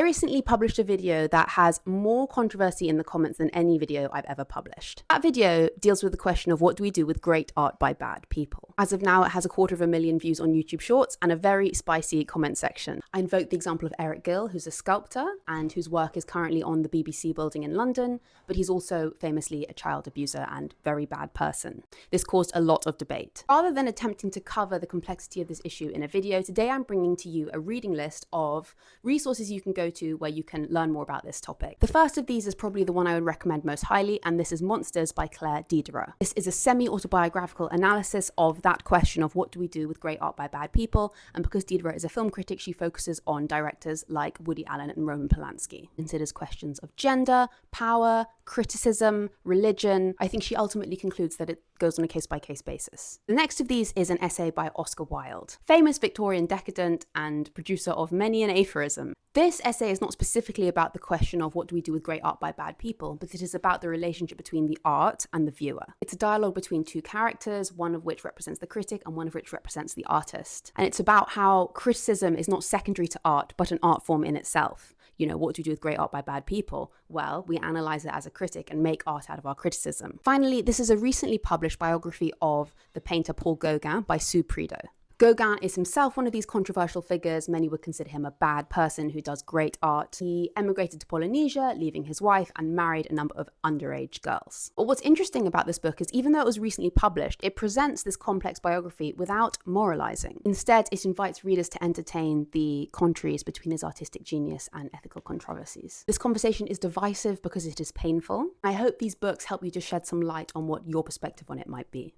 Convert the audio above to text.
I recently published a video that has more controversy in the comments than any video I've ever published. That video deals with the question of what do we do with great art by bad people. As of now, it has 250,000 views on YouTube Shorts and a very spicy comment section. I invoked the example of Eric Gill, who's a sculptor and whose work is currently on the BBC building in London, but he's also famously a child abuser and very bad person. This caused a lot of debate. Rather than attempting to cover the complexity of this issue in a video, today I'm bringing to you a reading list of resources you can go to where you can learn more about this topic. The first of these is probably the one I would recommend most highly, and this is Monsters by Claire Diderot. This is a semi-autobiographical analysis of that question of what do we do with great art by bad people, and because Diderot is a film critic, she focuses on directors like Woody Allen and Roman Polanski. Considers questions of gender, power, criticism, religion. I think she ultimately concludes that it goes on a case-by-case basis. The next of these is an essay by Oscar Wilde, famous Victorian decadent and producer of many an aphorism. This essay is not specifically about the question of what do we do with great art by bad people, but it is about the relationship between the art and the viewer. It's a dialogue between two characters, one of which represents the critic and one of which represents the artist. And it's about how criticism is not secondary to art, but an art form in itself. You know, what do we do with great art by bad people? Well, we analyze it as a critic and make art out of our criticism. Finally, this is a recently published biography of the painter Paul Gauguin by Sue Prideaux. Gauguin is himself one of these controversial figures. Many would consider him a bad person who does great art. He emigrated to Polynesia, leaving his wife, and married a number of underage girls. But what's interesting about this book is even though it was recently published, it presents this complex biography without moralizing. Instead, it invites readers to entertain the contraries between his artistic genius and ethical controversies. This conversation is divisive because it is painful. I hope these books help you to shed some light on what your perspective on it might be.